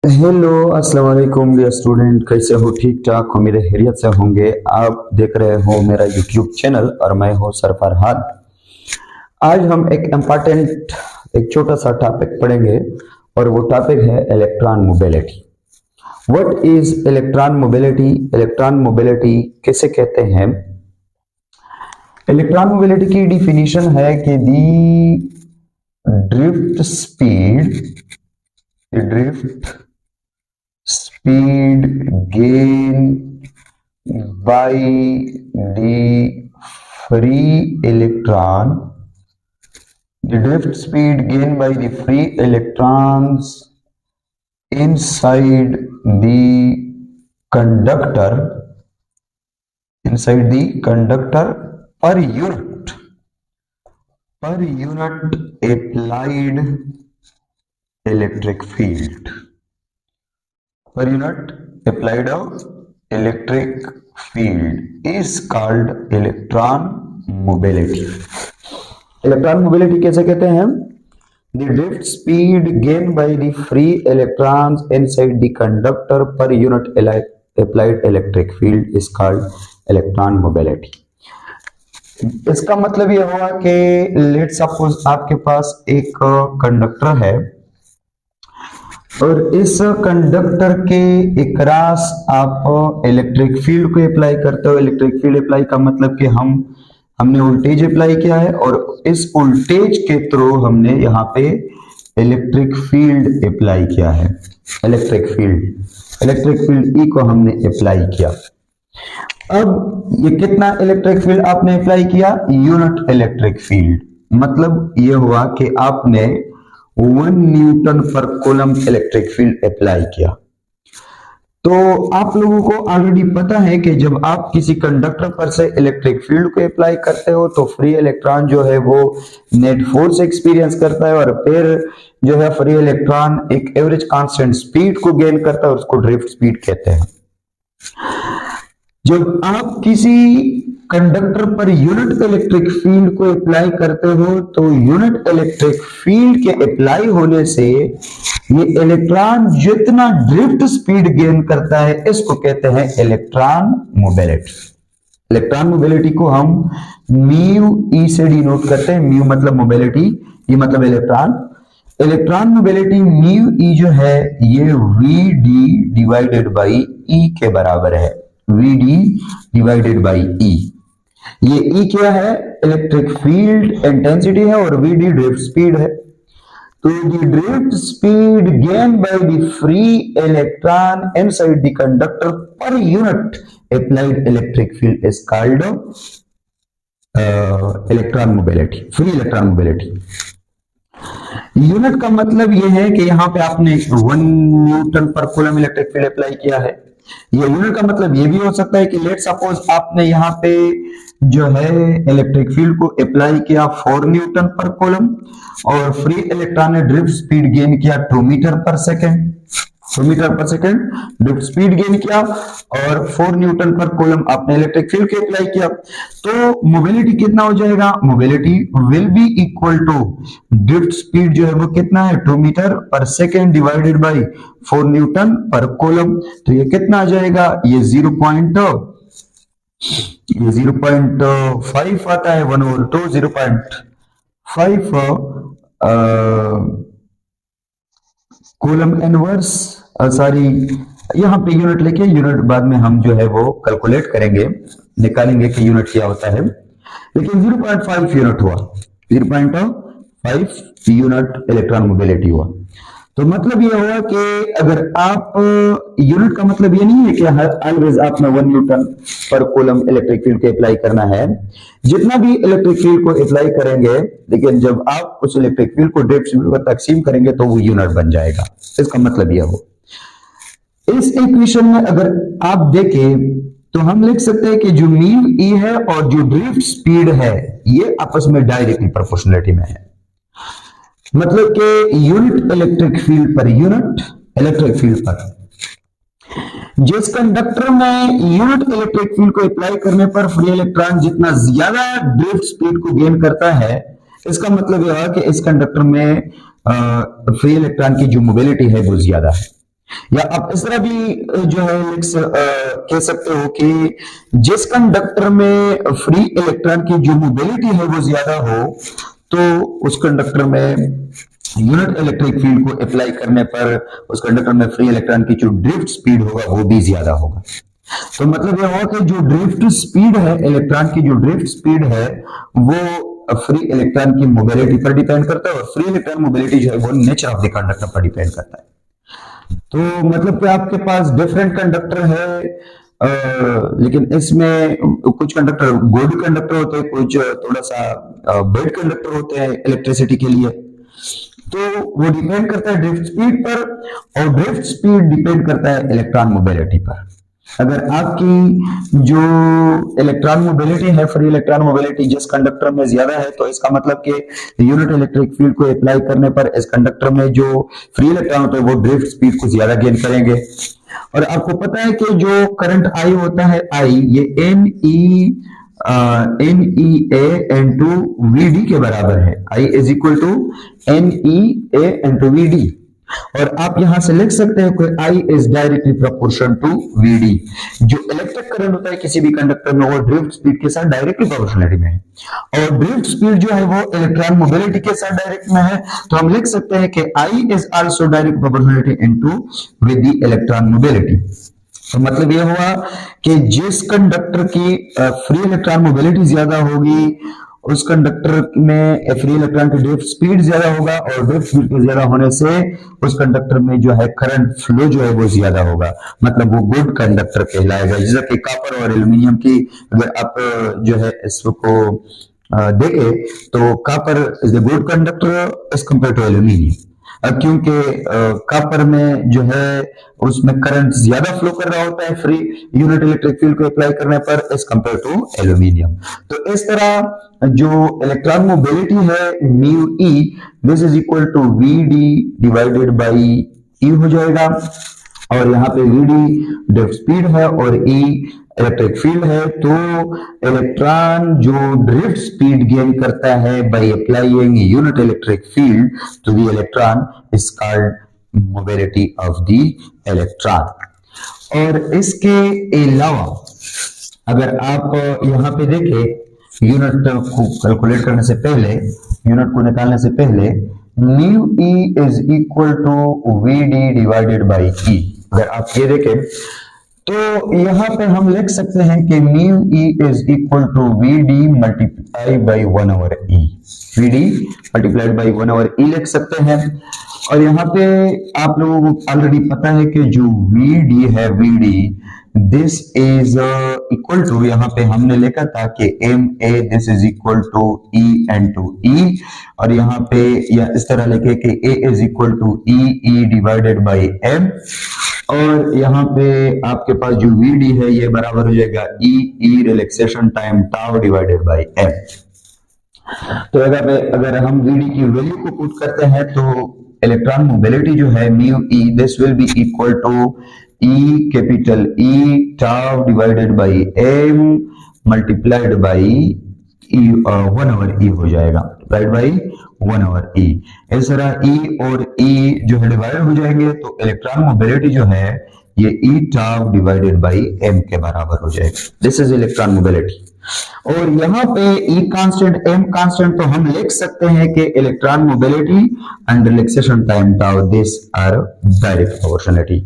Hello अस्सलाम वालेकुम dear student, कैसे हो? ठीक ठाक हो? मेरे खैरियत से होंगे। आप देख रहे हो मेरा यूट्यूब चैनल और मैं हूं सर फरहाद। आज हम एक छोटा सा टॉपिक पढ़ेंगे और वो टॉपिक है electron mobility. What is electron mobility? Electron mobility किसे कहते हैं? इलेक्ट्रॉन मोबिलिटी की डिफिनीशन है कि the drift speed gain by the free electron, the drift speed gained by the free electrons inside the conductor per unit applied electric field. Per unit applied of electric field is called electron mobility. Electron mobility कैसे कहते हैं? The drift speed gained by the free electrons inside the conductor per unit applied electric field is called electron mobility. इसका मतलब यह हुआ कि let suppose आपके पास एक कंडक्टर है और इस कंडक्टर के अक्रॉस आप इलेक्ट्रिक फील्ड को अप्लाई करते हो। इलेक्ट्रिक फील्ड अप्लाई का मतलब कि हमने वोल्टेज अप्लाई किया है और इस वोल्टेज के थ्रू हमने यहाँ पे इलेक्ट्रिक फील्ड अप्लाई किया है। इलेक्ट्रिक फील्ड ई को हमने अप्लाई किया। अब ये कितना इलेक्ट्रिक फील्ड आपने अप्लाई किया? Unit electric field. मतलब ये हुआ कि आपने 1 Newton per coulomb electric field apply किया। तो आप लोगों को ऑलरेडी पता है कि जब आप किसी कंडक्टर पर से इलेक्ट्रिक फील्ड को अप्लाई करते हो तो फ्री इलेक्ट्रॉन जो है वो नेट फोर्स एक्सपीरियंस करता है और फिर जो है फ्री इलेक्ट्रॉन एक एवरेज कांस्टेंट स्पीड को गेन करता है और उसको ड्रिफ्ट स्पीड कहते हैं। जब आप किसी conductor per unit electric field को अप्लाई करते हो तो यूनिट इलेक्ट्रिक फील्ड के अप्लाई होने से ये इलेक्ट्रॉन जितना ड्रिफ्ट स्पीड गेन करता है इसको कहते हैं इलेक्ट्रॉन मोबिलिटी। इलेक्ट्रॉन मोबिलिटी को हम म्यू ई से डिनोट करते हैं। म्यू मतलब मोबिलिटी, ये मतलब इलेक्ट्रॉन मोबिलिटी म्यू ई जो है ये वी डी डिवाइडेड बाई ई के बराबर है। वी डी डिवाइडेड बाई ई। ये ई क्या है? इलेक्ट्रिक फील्ड इंटेंसिटी है और वी डी ड्रिफ्ट स्पीड है। तो the drift speed gain by the free electron inside the conductor per unit applied electric field is called electron mobility, free electron mobility. Unit का मतलब यह है कि यहां पे आपने 1 Newton per coulomb electric field apply किया है। ये यूनिट का मतलब ये भी हो सकता है कि लेट सपोज आपने यहाँ पे जो है इलेक्ट्रिक फील्ड को अप्लाई किया 4 न्यूटन पर कूलम और फ्री इलेक्ट्रॉन ने ड्रिफ्ट स्पीड गेन किया 2 metre per second drift speed gain किया और 4 न्यूटन पर कूलम आपने इलेक्ट्रिक फील्ड को अप्लाई किया। तो मोबिलिटी कितना हो जाएगा? Mobility will be equal to drift speed जो है वो कितना है? 2 metre per second divided by 4 newton per coulomb. तो ये कितना आ जाएगा? ये 0.5 आता है। 1/2 0.5 कूलम इनवर्स। सॉरी, यहाँ पे यूनिट लेके यूनिट बाद में हम जो है वो कैलकुलेट करेंगे, निकालेंगे कि यूनिट क्या होता है। लेकिन 0.5 यूनिट हुआ, 0.5 यूनिट इलेक्ट्रॉन मोबिलिटी हुआ। तो मतलब ये हुआ कि अगर आप यूनिट का मतलब ये नहीं है कि हर ऑलवेज आपने 1 Newton per coulomb electric field को अप्लाई करना है। जितना भी इलेक्ट्रिक फील्ड को अप्लाई करेंगे, लेकिन जब आप उस इलेक्ट्रिक फील्ड को ड्रिफ्ट स्पीड पर तकसीम करेंगे तो वो यूनिट बन जाएगा। इसका मतलब यह हो। इस इक्वेशन में अगर आप देखें तो हम लिख सकते हैं कि जो म्यू ई है और जो ड्रिफ्ट स्पीड है ये आपस में डायरेक्टली प्रोपोर्शनलिटी में है। मतलब कि unit electric field per unit electric field पर जिस कंडक्टर में यूनिट इलेक्ट्रिक फील्ड को अप्लाई करने पर फ्री इलेक्ट्रॉन जितना ज्यादा ड्रिफ्ट स्पीड को गेन करता है, इसका मतलब यह है कि इस कंडक्टर में फ्री इलेक्ट्रॉन की जो मोबिलिटी है वो ज्यादा है। या आप इस तरह भी जो है कह सकते हो कि जिस कंडक्टर में फ्री इलेक्ट्रॉन की जो मोबिलिटी है वो ज्यादा हो, तो उस कंडक्टर में यूनिट इलेक्ट्रिक फील्ड को अप्लाई करने पर उस कंडक्टर में फ्री इलेक्ट्रॉन की जो ड्रिफ्ट स्पीड होगा वो भी ज्यादा होगा। तो मतलब यह हुआ कि जो ड्रिफ्ट स्पीड है, इलेक्ट्रॉन की जो ड्रिफ्ट स्पीड है वो फ्री इलेक्ट्रॉन की मोबिलिटी पर डिपेंड करता है, और फ्री इलेक्ट्रॉन मोबिलिटी जो है वो नेचर ऑफ द कंडक्टर पर डिपेंड करता है। तो मतलब कि आपके पास डिफरेंट कंडक्टर है, लेकिन इसमें कुछ कंडक्टर गुड कंडक्टर होते हैं, कुछ थोड़ा सा बैड कंडक्टर होते हैं इलेक्ट्रिसिटी के लिए। तो वो डिपेंड करता है ड्रिफ्ट स्पीड पर, और ड्रिफ्ट स्पीड डिपेंड करता है इलेक्ट्रॉन मोबिलिटी पर। अगर आपकी जो इलेक्ट्रॉन मोबिलिटी है, फ्री इलेक्ट्रॉन मोबिलिटी जिस कंडक्टर में ज्यादा है, तो इसका मतलब कि यूनिट इलेक्ट्रिक फील्ड को अप्लाई करने पर इस कंडक्टर में जो फ्री इलेक्ट्रॉन होते हैं वो ड्रिफ्ट स्पीड को ज्यादा गेन करेंगे। और आपको पता है कि जो करंट आई होता है, आई ये N E A N to V D के बराबर है। I is equal to N E A N to V D, और आप यहां से लिख सकते हैं कि I is directly proportion to VD। जो इलेक्ट्रिक करंट होता है किसी भी कंडक्टर में वो ड्रिफ्ट स्पीड के साथ डायरेक्टली प्रोपोर्शनलिटी में है, और ड्रिफ्ट स्पीड जो है वो इलेक्ट्रॉन मोबिलिटी के साथ डायरेक्ट में है। तो हम लिख सकते हैं कि I is also direct proportionality into with the electron mobility. तो मतलब यह हुआ कि जिस कंडक्टर की फ्री इलेक्ट्रॉन मोबिलिटी ज्यादा होगी उस कंडक्टर में फ्री इलेक्ट्रॉन की ड्रिफ्ट स्पीड ज्यादा होगा, और ड्रिफ्ट स्पीड के ज्यादा होने से उस कंडक्टर में जो है करंट फ्लो जो है वो ज्यादा होगा, मतलब वो गुड कंडक्टर कहलाएगा। जैसे कि कॉपर और एल्यूमिनियम की अगर आप जो है इसको देखें तो copper is the good conductor as compare to aluminium. क्योंकि कॉपर में जो है उसमें करंट ज्यादा फ्लो कर रहा होता है फ्री यूनिट इलेक्ट्रिक फील्ड को अप्लाई करने पर एज कंपेयर टू एल्यूमिनियम। तो इस तरह जो इलेक्ट्रॉन मोबिलिटी है mu E, this is equal to V D divided by E हो जाएगा, और यहाँ पे वी डी ड्रिफ्ट स्पीड है और ई इलेक्ट्रिक फील्ड है। तो इलेक्ट्रॉन जो ड्रिफ्ट स्पीड गेन करता है by applying unit electric field to the electron is called mobility of the electron. और इसके अलावा अगर आप यहाँ पे देखें यूनिट को कैलकुलेट करने से पहले, यूनिट को निकालने से पहले mu E is equal to V D divided by E, अगर आप ये देखें तो यहां पे हम लिख सकते हैं कि mu E is equal to V D multiply by 1 over E, V D multiplied by 1 over E लिख सकते हैं। और यहाँ पे आप लोगों को ऑलरेडी पता है कि जो वी डी है, V D this is equal to, यहाँ पे हमने लिखा था कि M A this is equal to E N to E, और यहाँ पे या इस तरह लिखे कि A is equal to E divided by M, और यहाँ पे आपके पास जो वी डी है ये बराबर हो जाएगा E relaxation time tau divided by M. तो अगर हम वी डी की वैल्यू को पुट करते हैं तो इलेक्ट्रॉन मोबिलिटी जो है mu E this will be equal to E capital E tau divided by M multiplied by 1 over E हो जाएगा, मल्टीप्लाइड बाई 1 ओवर ई। इस तरह ई और ई जो है डिवाइड हो जाएंगे तो इलेक्ट्रॉन मोबिलिटी जो है ये ई टाउ डिवाइडेड बाई एम के बराबर हो जाएगा। This is electron mobility. और यहाँ पे ई कांस्टेंट एम कांस्टेंट, तो हम लिख सकते हैं कि electron mobility and relaxation time tau this are direct proportionality,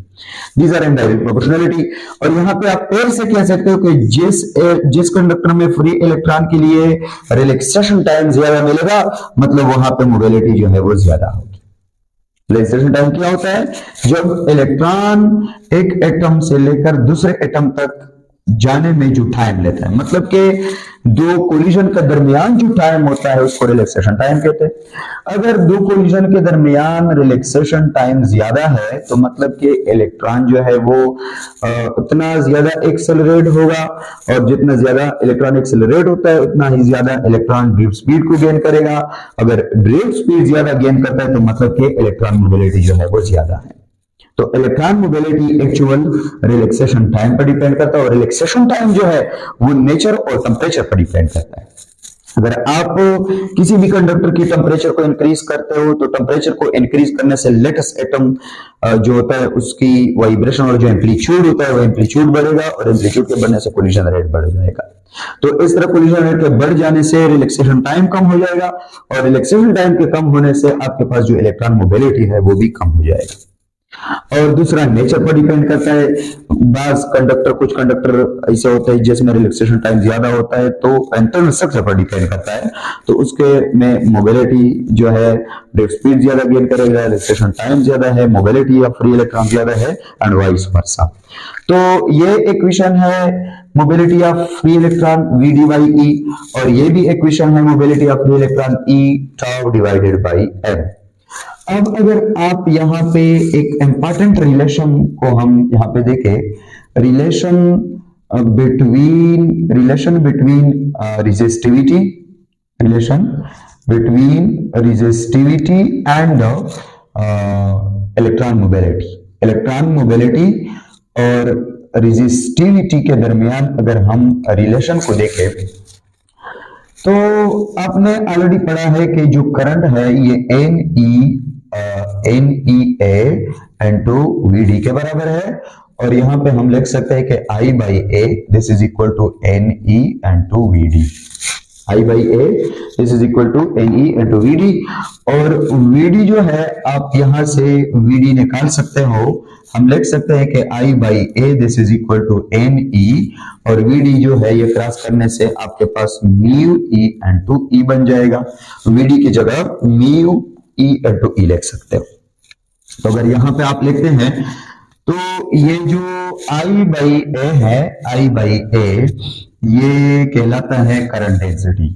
these are in direct proportionality. और यहाँ पे आप फिर से कह सकते हो कि जिस कंडक्टर में फ्री इलेक्ट्रॉन के लिए रिलैक्सेशन टाइम ज्यादा मिलेगा, मतलब वहां पे मोबिलिटी जो है वो ज्यादा होगी। रिलैक्सेशन टाइम क्या होता है? जब इलेक्ट्रॉन एक एटम से लेकर दूसरे एटम तक जाने में जो टाइम लेता है, मतलब कि दो कोलिजन के दरमियान जो टाइम होता है उसको रिलैक्सेशन टाइम कहते हैं। अगर दो कोलिजन के दरमियान रिलैक्सेशन टाइम ज्यादा है तो मतलब कि इलेक्ट्रॉन जो है वो उतना ज्यादा एक्सेलरेट होगा, और जितना ज्यादा इलेक्ट्रॉन एक्सेलरेट होता है उतना ही ज्यादा इलेक्ट्रॉन ड्रिफ्ट स्पीड को गेन करेगा। अगर ड्रिफ्ट स्पीड ज्यादा गेन करता है तो मतलब कि इलेक्ट्रॉन मोबिलिटी जो है वो ज्यादा है। तो electron mobility actual relaxation time पर डिपेंड करता है, और रिलैक्सेशन टाइम जो है वो नेचर और टेम्परेचर पर डिपेंड करता है। अगर आप किसी भी कंडक्टर की टेम्परेचर को इंक्रीज करते हो तो टेम्परेचर को इंक्रीज करने से लेटेस्ट एटम जो होता है उसकी वाइब्रेशन और जो एम्पलीट्यूड होता है वो एम्पलीट्यूड बढ़ेगा और एम्पलीट्यूड के बढ़ने से कोलिजन रेट बढ़ जाएगा। तो इस तरह कोलिजन रेट के बढ़ जाने से रिलैक्सेशन टाइम कम हो जाएगा और रिलैक्सेशन टाइम के कम होने से आपके पास जो इलेक्ट्रॉन मोबिलिटी है वो भी कम हो जाएगा। और दूसरा नेचर पर डिपेंड करता है। कुछ कंडक्टर ऐसे होते हैं जिसमें रिलैक्सेशन टाइम ज्यादा होता है तो इंटरनल स्ट्रक्चर पर डिपेंड करता है, तो उसके में मोबिलिटी जो है रेट स्पीड ज्यादा गेन करेगा, रिलैक्सेशन टाइम ज्यादा है, मोबिलिटी ऑफ फ्री इलेक्ट्रॉन ज्यादा है एंड वाइस वर्सा। तो ये इक्वेशन है mobility of free electron V dy by E और ये भी इक्वेशन है mobility of free electron E tau divided by m। अब अगर आप यहाँ पे एक इंपॉर्टेंट रिलेशन को हम यहाँ पे देखें, relation between resistivity and electron mobility और रेजिस्टिविटी के दरमियान अगर हम रिलेशन को देखें तो आपने ऑलरेडी पढ़ा है कि जो करंट है ये NEA इनटू VD के बराबर है और यहां पे हम लिख सकते हैं कि I by A this is equal to NE into VD। I by A this is equal to NE into VD और VD जो है आप यहां से VD निकाल सकते हो। हम लिख सकते हैं कि I by A this is equal to NE और VD जो है ये क्रॉस करने से आपके पास म्यू E इनटू E बन जाएगा। VD की जगह म्यू E इनटू E लिख सकते हो। तो अगर यहां पे आप लिखते हैं तो ये जो I बाई A है, I बाई A ये कहलाता है करंट डेंसिटी।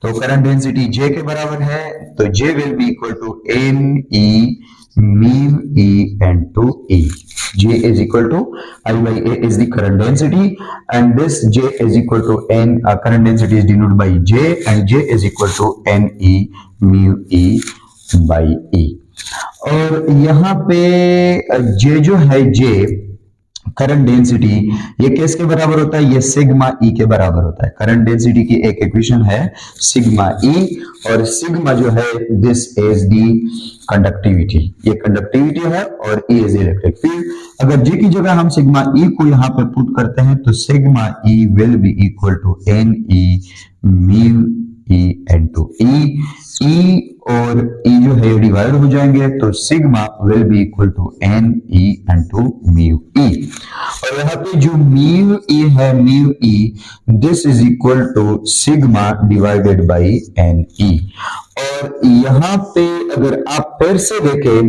तो करंट डेंसिटी J के बराबर है तो J will be equal to NE mu E into E. J is equal to I by A is the current density and this J is equal to N, current density is denoted by J and J is equal to NE mu E by E। और यहाँ पे J जो है J current density ये किसके बराबर होता है, ये सिग्मा ई के बराबर होता है। करंट डेंसिटी की एक इक्वेशन है सिग्मा ई और सिग्मा जो है दिस इज दी कंडक्टिविटी, ये कंडक्टिविटी है और ई इज इलेक्ट्रिक फील्ड। अगर जे की जगह हम सिग्मा ई को यहाँ पे पुट करते हैं तो sigma E will be equal to N E mu E into E. E और ई जो है डिवाइड हो जाएंगे तो sigma will be equal to N E into mu E. और यहाँ पे जो म्यू ई है, mu E this is equal to sigma divided by N E. और यहाँ पे अगर आप फिर से देखें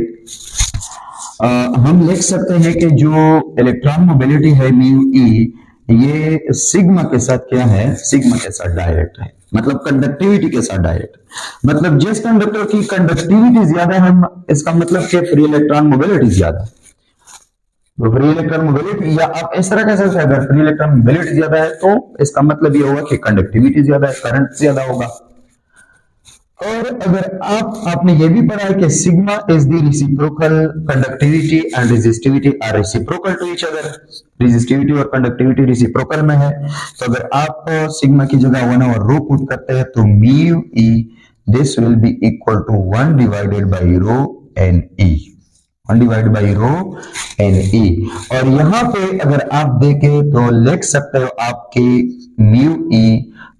हम लिख सकते हैं कि जो इलेक्ट्रॉन मोबिलिटी है म्यू ई ये सिग्मा के साथ क्या है, सिग्मा के साथ डायरेक्ट है, मतलब कंडक्टिविटी के साथ डायरेक्ट। मतलब जिस कंडक्टर की कंडक्टिविटी ज्यादा है इसका मतलब कि फ्री इलेक्ट्रॉन मोबिलिटी ज्यादा है। तो फ्री इलेक्ट्रॉन मोबिलिटी या आप इस तरह कह सकते हैं अगर फ्री इलेक्ट्रॉन मोबिलिटी ज्यादा है तो इसका मतलब ये होगा कि कंडक्टिविटी ज्यादा है, करंट ज्यादा होगा। और अगर आपने ये भी पढ़ा है कि sigma is the reciprocal, conductivity and resistivity are reciprocal to each other. Resistivity और कंडक्टिविटी रेसिप्रोकल में है। तो अगर आप सिग्मा की जगह 1 ओवर रो पुट करते हैं तो mu E this will be equal to 1 divided by rho N E, 1 divided by rho N E. और यहां पे अगर आप देखें तो लिख सकते हो आपके mu E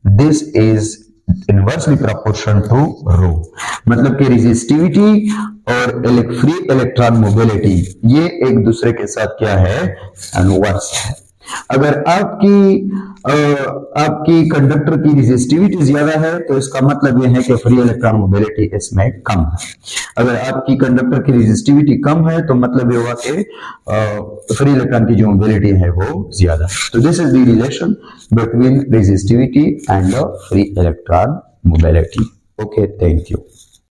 this is inversely proportion to rho, मतलब कि रेजिस्टिविटी और फ्री इलेक्ट्रॉन मोबिलिटी ये एक दूसरे के साथ क्या है, इनवर्स है। अगर आपकी कंडक्टर की रेजिस्टिविटी ज्यादा है तो इसका मतलब यह है कि फ्री इलेक्ट्रॉन मोबिलिटी इसमें कम है। अगर आपकी कंडक्टर की रेजिस्टिविटी कम है तो मतलब ये हुआ कि फ्री इलेक्ट्रॉन की जो मोबिलिटी है वो ज्यादा है। तो this is the relation between resistivity and free electron mobility. Okay, thank you.